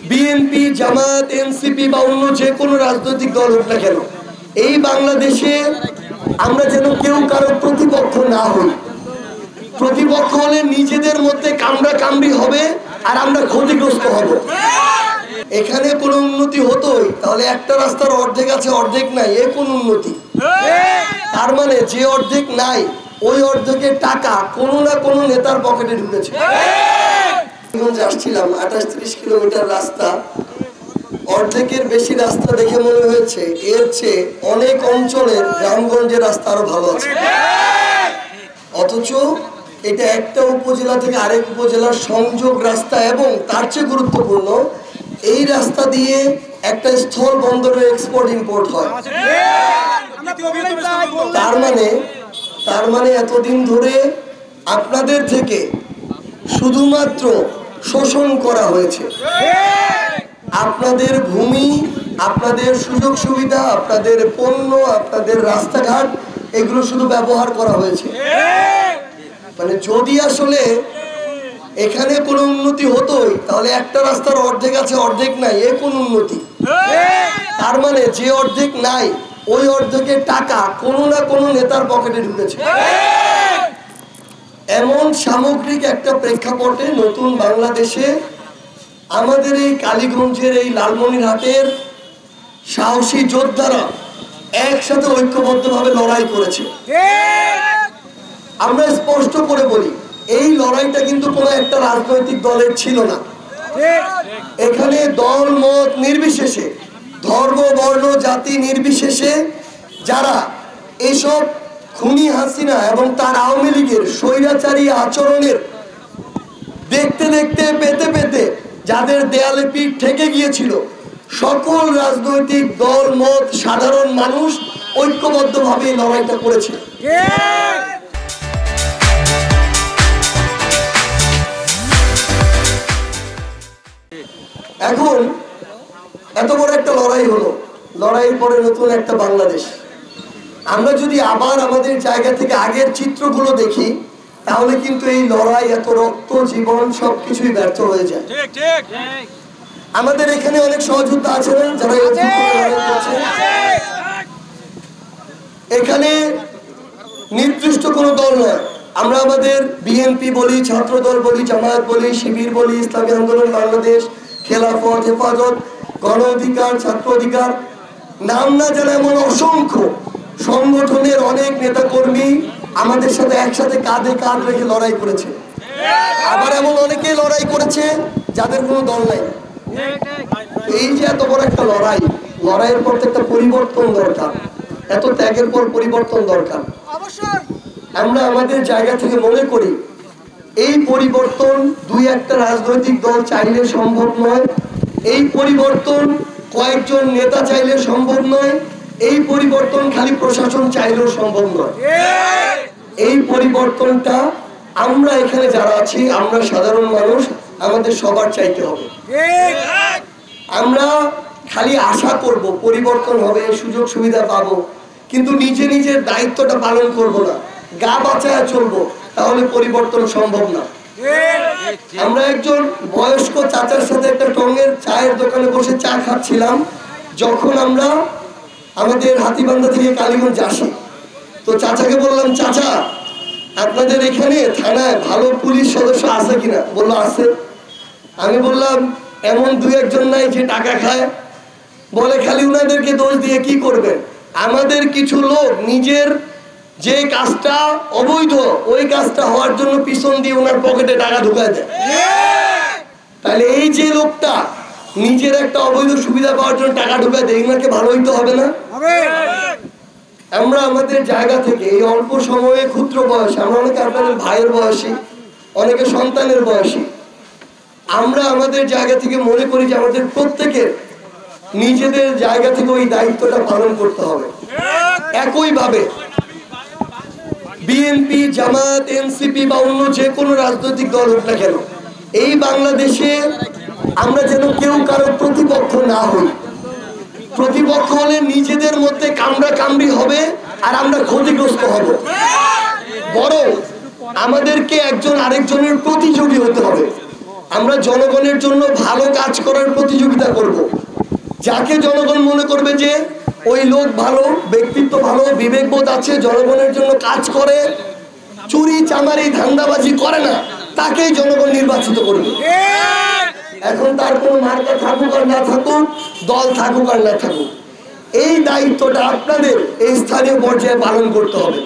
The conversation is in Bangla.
বিএনপি, জামাত, এনসিপি বা অন্য যে কোনো রাজনৈতিক দল হোক না কেন, এই বাংলাদেশে আমরা যেন কেউ কারো প্রতিপক্ষ না হই। প্রতিপক্ষ হলে নিজেদের মধ্যে কামড়া কামড়ি হবে আর আমরা ক্ষতিগ্রস্ত হব। এখানে কোনো উন্নতি হতোই তাহলে একটা রাস্তার অর্ধেক আছে অর্ধেক নাই, এ কোন উন্নতি? তার মানে যে অর্ধেক নাই ওই অর্ধেকের টাকা কোনো না কোনো নেতার পকেটে ঢুকেছে। আসছিলাম 28-30 কিলোমিটার রাস্তা, অর্ধেকের বেশি রাস্তা দেখে মনে হয়েছে এর চেয়ে অনেক অঞ্চলের গ্রামগঞ্জের রাস্তা আরো ভালো আছে। অথচ এটা একটা উপজেলা থেকে আরেক উপজেলার সংযোগ রাস্তা এবং তার চেয়ে গুরুত্বপূর্ণ এই রাস্তা দিয়ে একটা স্থল বন্দরের এক্সপোর্ট ইম্পোর্ট হয়। তার মানে এতদিন ধরে আপনাদের থেকে শুধুমাত্র শোষণ করা হয়েছে। আপনাদের ভূমি, আপনাদের সুযোগ সুবিধা, আপনাদের পণ্য, আপনাদের রাস্তাঘাট এগুলো শুধু ব্যবহার করা হয়েছে। মানে যদি আসলে এখানে কোনো উন্নতি হতোই তাহলে একটা রাস্তার অর্ধেক আছে অর্ধেক নাই, এ কোন উন্নতি? তার মানে যে অর্ধেক নাই ওই অর্ধেকের টাকা কোনো না কোনো নেতার পকেটে ঢুকেছে। এমন সামগ্রিক একটা প্রেক্ষাপটে নতুন বাংলাদেশে আমাদের এই কালীগঞ্জের এই লালমনিরহাটের সাহসী যোদ্ধারা একসাথে ঐক্যবদ্ধভাবে লড়াই করেছে। আমরা স্পষ্ট করে বলি এই লড়াইটা কিন্তু কোনো একটা রাজনৈতিক দলের ছিল না। এখানে দল মত নির্বিশেষে, ধর্ম বর্ণ জাতি নির্বিশেষে যারা এইসব খুনি হাসিনা এবং তার আওয়ামী লীগের স্বৈরাচারী আচরণের দেখতে দেখতে পেতে পেতে যাদের দেয়ালে পিঠ ঠেকে গিয়েছিল, সকল রাজনৈতিক দল মত সাধারণ মানুষ ঐক্যবদ্ধভাবে লড়াইটা করেছে। এখন এত বড় একটা লড়াই হলো, লড়াইয়ের পরে নতুন একটা বাংলাদেশ। আমরা যদি আবার আমাদের জায়গা থেকে আগের চিত্রগুলো দেখি তাহলে কিন্তু এই লড়াই, এত রক্ত, জীবন সবকিছুই ব্যর্থ হয়ে যায়। আমাদের এখানে অনেক সহযোদ্ধা আছে না যারা এখানে নির্দিষ্ট কোনো দল নয়। আমরা আমাদের বিএনপি বলি, ছাত্র দল বলি, জামায়াত বলি, শিবির বলি, ইসলামী আন্দোলন বাংলাদেশ, খেলাফত, হেফাজত, গণ অধিকার, ছাত্র অধিকার, নাম না জানা এমন অসংখ্য সংগঠনের অনেক নেতা কর্মী আমাদের সাথে একসাথে কাঁধে কাঁধ রেখে লড়াই করেছে। আবার এমন অনেকেই লড়াই করেছে যাদের কোনো দল নাই। এই যে এত বড় একটা লড়াই, লড়াইয়ের পর একটা পরিবর্তন দরকার, এত ত্যাগের পর পরিবর্তন দরকার। আমরা আমাদের জায়গা থেকে মনে করি এই পরিবর্তন দুই একটা রাজনৈতিক দল চাইলে সম্ভব নয়, এই পরিবর্তন কয়েকজন নেতা চাইলে সম্ভব নয়, এই পরিবর্তন খালি প্রশাসন চাইলেও সম্ভব নয়। এই পরিবর্তনটা আমরা এখানে যারা আছি, আমরা সাধারণ মানুষ, আমাদের সবার চাইতে হবে। আমরা খালি আশা করব পরিবর্তন হবে, সুযোগ সুবিধা পাবো, কিন্তু নিজে নিজের দায়িত্বটা পালন করব না, গা বাঁচায় চলবো, তাহলে পরিবর্তন সম্ভব না। আমরা একজন বয়স্ক চাচার সাথে একটা টঙ্গের চায়ের দোকানে বসে চা খাচ্ছিলাম যখন আমরা আমাদের হাতীবান্ধা থেকে কালীগঞ্জ আসি। তো চাচাকে বললাম, চাচা আপনাদের এখানে থানায় ভালো পুলিশ সদস্য আছে কিনা? বললো আছে। আমি বললাম এমন দুই একজন নাই যে টাকা খায়? বলে খালি উনাদেরকে দোষ দিয়ে কি করবেন, আমাদের কিছু লোক নিজের যে কাজটা অবৈধ ওই কাজটা হওয়ার জন্য পিছন দিয়ে ওনার পকেটে টাকা ঢুকায় দেয়। তাহলে এই যে লোকটা নিজের একটা অবৈধ সুবিধা পাওয়ার জন্য টাকা ঢুকায় দেয়, ওনাকে ভালো হইতে হবে না? আমরা আমাদের জায়গা থেকে এই অল্প সময়ে, ক্ষুদ্র বয়সে, আমরা অনেকে আপনাদের ভাইয়ের বয়সী, অনেকে সন্তানের বয়সী, আমরা আমাদের জায়গা থেকে মনে করি যে আমাদের প্রত্যেকের নিজেদের জায়গা থেকে ওই দায়িত্বটা পালন করতে হবে। একইভাবে বিএনপি, জামাত, এনসিপি বা অন্য যে কোনো রাজনৈতিক দল হোক না কেন, এই বাংলাদেশে আমরা যেন কেউ কারো প্রতিপক্ষ না হই। প্রতিপক্ষ হলে নিজেদের মধ্যে কামড়া কামড়ি হবে আর আমরা ক্ষতিগ্রস্ত হব। বরং আমাদেরকে একজন আরেকজনের প্রতিযোগী হতে হবে। আমরা জনগণের জন্য ভালো কাজ করার প্রতিযোগিতা করব। যাকে জনগণ মনে করবে যে ওই লোক ভালো, ব্যক্তিত্ব ভালো, বিবেকবোধ আছে, জনগণের জন্য কাজ করে, চুরি চামারি ধান্দাবাজি করে না, তাকেই জনগণ নির্বাচিত করবে। এখন তার কোনো মার্কা থাকুক আর না থাকুক, দল থাকুক আর না থাকুক, এই দায়িত্বটা আপনাদের এই স্থানীয় পর্যায়ে পালন করতে হবে।